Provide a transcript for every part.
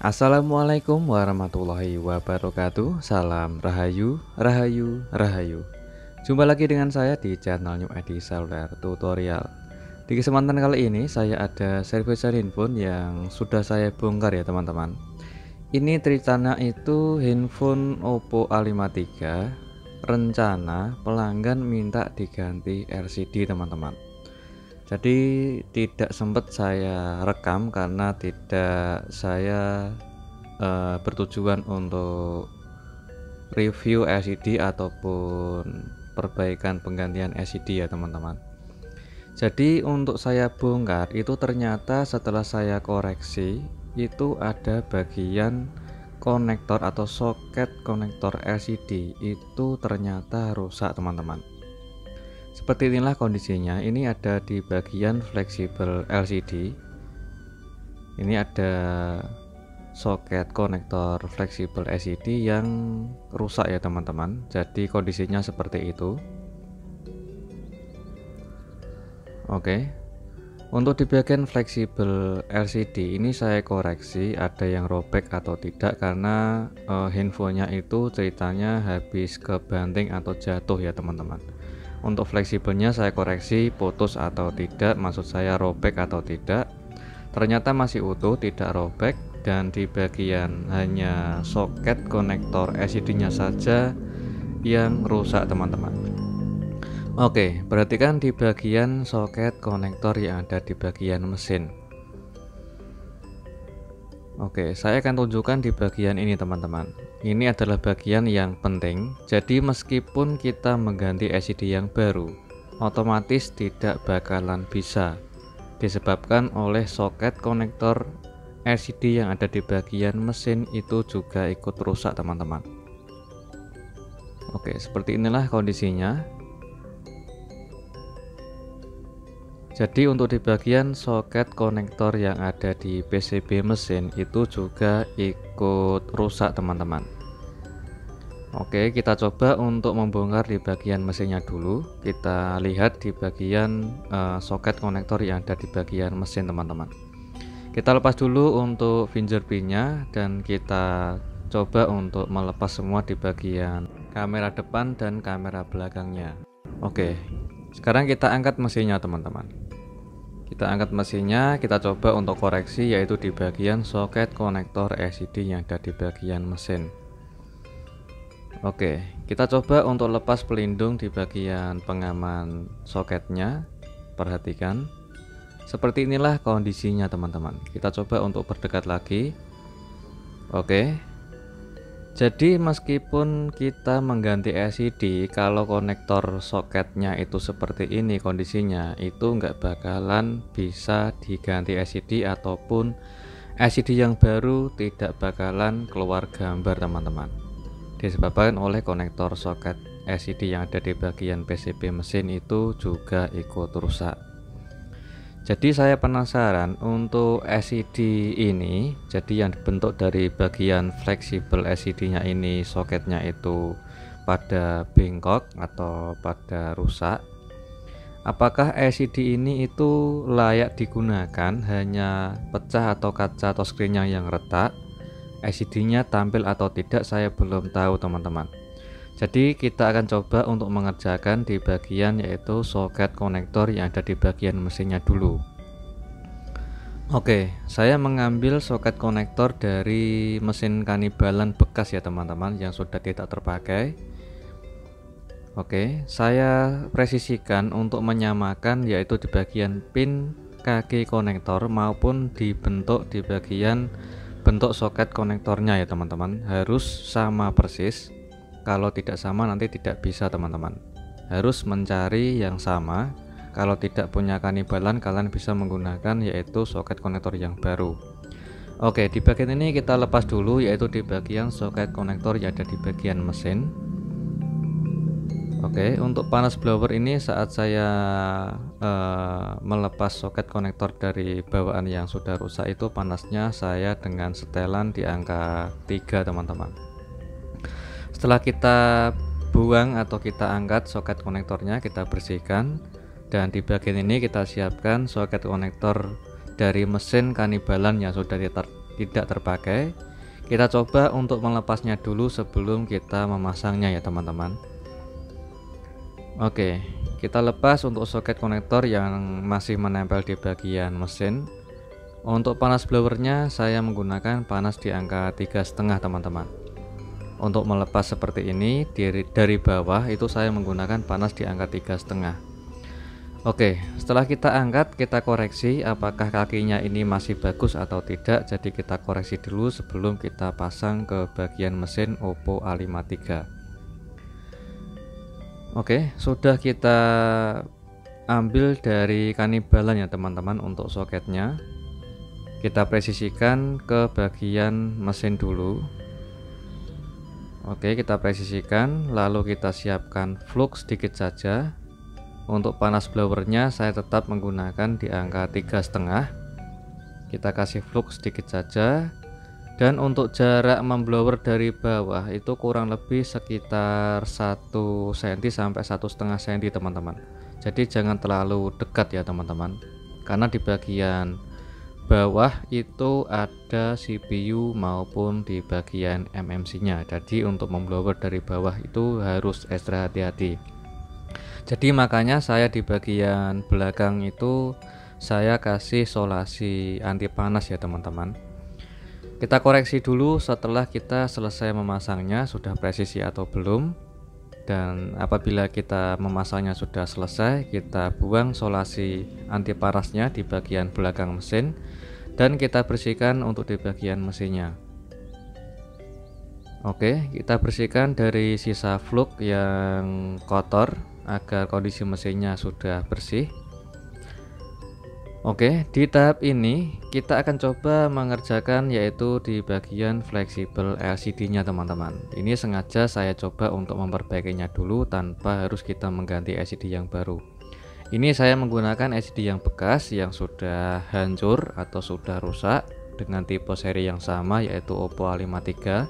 Assalamualaikum warahmatullahi wabarakatuh. Salam Rahayu, Rahayu, Rahayu. Jumpa lagi dengan saya di channel New ID Seluler Tutorial. Di kesempatan kali ini saya ada service handphone yang sudah saya bongkar ya teman-teman. Ini ceritanya itu handphone Oppo A53. Rencana pelanggan minta diganti LCD teman-teman. Jadi tidak sempat saya rekam karena tidak saya bertujuan untuk review LCD ataupun perbaikan penggantian LCD ya teman-teman. Jadi untuk saya bongkar itu ternyata setelah saya koreksi itu ada bagian konektor atau soket konektor LCD itu ternyata rusak teman-teman. Seperti inilah kondisinya. Ini ada di bagian fleksibel LCD. Ini ada soket konektor fleksibel LCD yang rusak ya teman-teman. Jadi kondisinya seperti itu. Oke. Untuk di bagian fleksibel LCD ini saya koreksi ada yang robek atau tidak karena handphonenya itu ceritanya habis kebanting atau jatuh ya teman-teman. Untuk fleksibelnya saya koreksi putus atau tidak, maksud saya robek atau tidak. Ternyata masih utuh, tidak robek, dan di bagian hanya soket konektor LCD-nya saja yang rusak teman-teman. Oke, perhatikan di bagian soket konektor yang ada di bagian mesin. Oke, saya akan tunjukkan di bagian ini teman-teman. Ini adalah bagian yang penting. Jadi meskipun kita mengganti LCD yang baru, otomatis tidak bakalan bisa disebabkan oleh soket konektor LCD yang ada di bagian mesin itu juga ikut rusak teman-teman. Oke, seperti inilah kondisinya. Jadi untuk di bagian soket konektor yang ada di PCB mesin itu juga ikut rusak teman-teman. Oke, kita coba untuk membongkar di bagian mesinnya dulu. Kita lihat di bagian soket konektor yang ada di bagian mesin teman-teman. Kita lepas dulu untuk fingerprintnya dan kita coba untuk melepas semua di bagian kamera depan dan kamera belakangnya. Oke, sekarang kita angkat mesinnya teman-teman. Kita angkat mesinnya, kita coba untuk koreksi yaitu di bagian soket konektor LCD yang ada di bagian mesin. Oke, kita coba untuk lepas pelindung di bagian pengaman soketnya. Perhatikan. Seperti inilah kondisinya teman-teman. Kita coba untuk berdekat lagi. Oke. Jadi meskipun kita mengganti LCD, kalau konektor soketnya itu seperti ini kondisinya, itu nggak bakalan bisa diganti LCD ataupun LCD yang baru tidak bakalan keluar gambar teman-teman. Disebabkan oleh konektor soket LCD yang ada di bagian PCB mesin itu juga ikut rusak. Jadi saya penasaran untuk LCD ini, jadi yang dibentuk dari bagian fleksibel LCD-nya ini soketnya itu pada bengkok atau pada rusak. Apakah LCD ini itu layak digunakan, hanya pecah atau kaca atau screen-nya yang retak? LCD-nya tampil atau tidak saya belum tahu teman-teman. Jadi kita akan coba untuk mengerjakan di bagian yaitu soket konektor yang ada di bagian mesinnya dulu. Oke, saya mengambil soket konektor dari mesin kanibalan bekas ya teman-teman yang sudah tidak terpakai. Oke, saya presisikan untuk menyamakan yaitu di bagian pin kaki konektor maupun dibentuk di bagian bentuk soket konektornya ya teman-teman, harus sama persis. Kalau tidak sama nanti tidak bisa teman-teman, harus mencari yang sama. Kalau tidak punya kanibalan kalian bisa menggunakan yaitu soket konektor yang baru. Oke, di bagian ini kita lepas dulu yaitu di bagian soket konektor yang ada di bagian mesin. Oke, untuk panas blower ini saat saya melepas soket konektor dari bawaan yang sudah rusak itu panasnya saya dengan setelan di angka 3 teman-teman. Setelah kita buang atau kita angkat soket konektornya, kita bersihkan, dan di bagian ini kita siapkan soket konektor dari mesin kanibalan yang sudah tidak terpakai. Kita coba untuk melepasnya dulu sebelum kita memasangnya ya teman-teman. Oke, kita lepas untuk soket konektor yang masih menempel di bagian mesin. Untuk panas blowernya saya menggunakan panas di angka 3,5 teman-teman. Untuk melepas seperti ini dari bawah itu saya menggunakan panas di angka 3,5. Oke, setelah kita angkat, kita koreksi apakah kakinya ini masih bagus atau tidak. Jadi kita koreksi dulu sebelum kita pasang ke bagian mesin Oppo A53. Oke, sudah kita ambil dari kanibalan ya teman-teman untuk soketnya. Kita presisikan ke bagian mesin dulu. Oke, kita presisikan, lalu kita siapkan flux sedikit saja. Untuk panas blowernya saya tetap menggunakan di angka 3,5. Kita kasih flux sedikit saja. Dan untuk jarak memblower dari bawah itu kurang lebih sekitar 1 cm sampai 1,5 cm teman-teman. Jadi jangan terlalu dekat ya teman-teman, karena di bagian bawah itu ada CPU maupun di bagian MMC nya. Jadi untuk memblower dari bawah itu harus ekstra hati-hati. Jadi makanya saya di bagian belakang itu saya kasih solasi anti panas ya teman-teman. Kita koreksi dulu setelah kita selesai memasangnya sudah presisi atau belum. Dan apabila kita memasangnya sudah selesai, kita buang solasi anti panasnya di bagian belakang mesin dan kita bersihkan untuk di bagian mesinnya. Oke, kita bersihkan dari sisa flux yang kotor agar kondisi mesinnya sudah bersih. Oke, di tahap ini kita akan coba mengerjakan yaitu di bagian fleksibel LCD nya teman-teman. Ini sengaja saya coba untuk memperbaikinya dulu tanpa harus kita mengganti LCD yang baru. Ini saya menggunakan LCD yang bekas yang sudah hancur atau sudah rusak dengan tipe seri yang sama yaitu Oppo A53.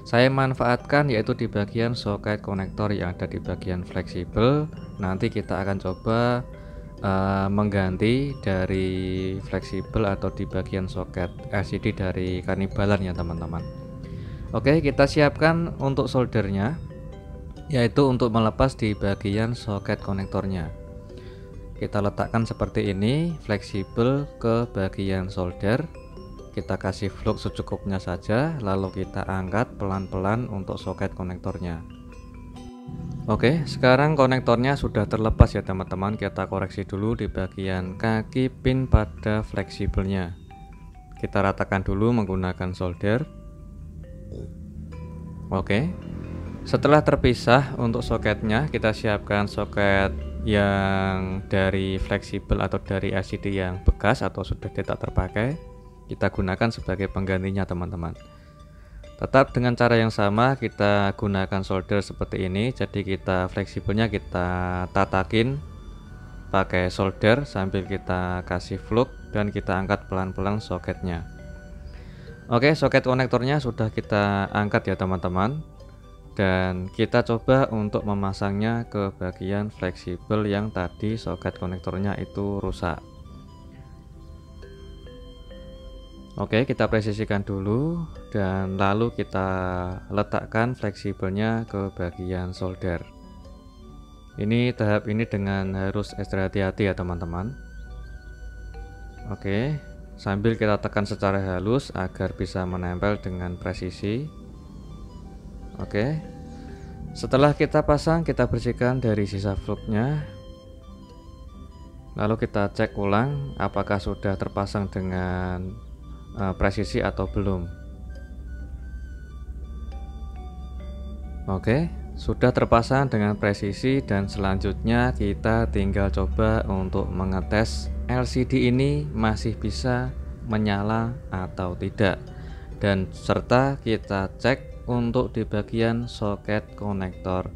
Saya manfaatkan yaitu di bagian soket konektor yang ada di bagian fleksibel. Nanti kita akan coba mengganti dari fleksibel atau di bagian soket LCD dari kanibalan ya teman-teman. Oke, kita siapkan untuk soldernya, yaitu untuk melepas di bagian soket konektornya. Kita letakkan seperti ini, fleksibel ke bagian solder. Kita kasih flux secukupnya saja, lalu kita angkat pelan-pelan untuk soket konektornya. Oke, sekarang konektornya sudah terlepas ya teman-teman. Kita koreksi dulu di bagian kaki pin pada fleksibelnya. Kita ratakan dulu menggunakan solder. Oke, setelah terpisah untuk soketnya, kita siapkan soket yang dari fleksibel atau dari LCD yang bekas atau sudah tidak terpakai. Kita gunakan sebagai penggantinya teman-teman. Tetap dengan cara yang sama, kita gunakan solder seperti ini. Jadi kita fleksibelnya kita tatakin pakai solder sambil kita kasih flux dan kita angkat pelan-pelan soketnya. Oke, soket konektornya sudah kita angkat ya teman-teman. Dan kita coba untuk memasangnya ke bagian fleksibel yang tadi soket konektornya itu rusak. Oke, kita presisikan dulu dan lalu kita letakkan fleksibelnya ke bagian solder. Ini tahap ini dengan harus ekstra hati-hati ya teman-teman. Oke, sambil kita tekan secara halus agar bisa menempel dengan presisi. Oke, setelah kita pasang, kita bersihkan dari sisa fluxnya. Lalu kita cek ulang apakah sudah terpasang dengan presisi atau belum. Oke, sudah terpasang dengan presisi dan selanjutnya kita tinggal coba untuk mengetes LCD ini masih bisa menyala atau tidak, dan serta kita cek untuk di bagian soket konektor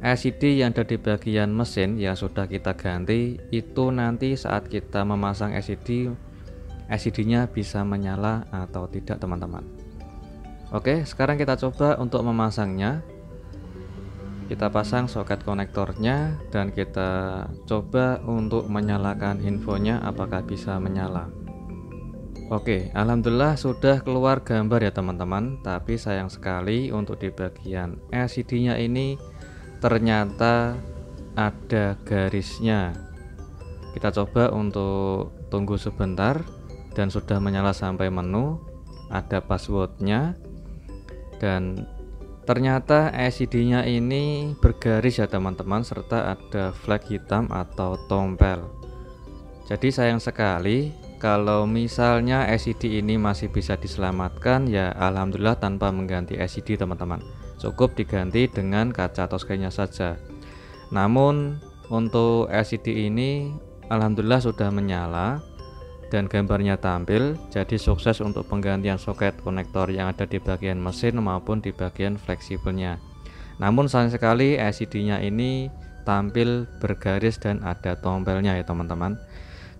LCD yang ada di bagian mesin yang sudah kita ganti itu nanti saat kita memasang LCD-nya bisa menyala atau tidak teman-teman. Oke, sekarang kita coba untuk memasangnya. Kita pasang soket konektornya dan kita coba untuk menyalakan infonya apakah bisa menyala. Oke, alhamdulillah sudah keluar gambar ya teman-teman. Tapi sayang sekali untuk di bagian LCD-nya ini ternyata ada garisnya. Kita coba untuk tunggu sebentar, dan sudah menyala sampai menu, ada passwordnya, dan ternyata LCD-nya ini bergaris ya teman-teman, serta ada flag hitam atau tompel. Jadi sayang sekali. Kalau misalnya LCD ini masih bisa diselamatkan, ya alhamdulillah tanpa mengganti LCD teman-teman, cukup diganti dengan kaca touchscreen-nya saja. Namun untuk LCD ini alhamdulillah sudah menyala dan gambarnya tampil, jadi sukses untuk penggantian soket konektor yang ada di bagian mesin maupun di bagian fleksibelnya. Namun sayang sekali LCD-nya ini tampil bergaris dan ada tompelnya ya teman-teman.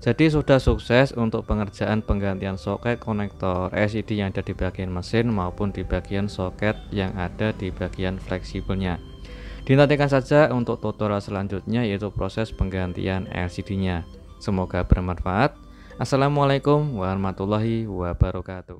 Jadi sudah sukses untuk pengerjaan penggantian soket konektor LCD yang ada di bagian mesin maupun di bagian soket yang ada di bagian fleksibelnya. Dinantikan saja untuk tutorial selanjutnya, yaitu proses penggantian LCD-nya. Semoga bermanfaat. Assalamualaikum warahmatullahi wabarakatuh.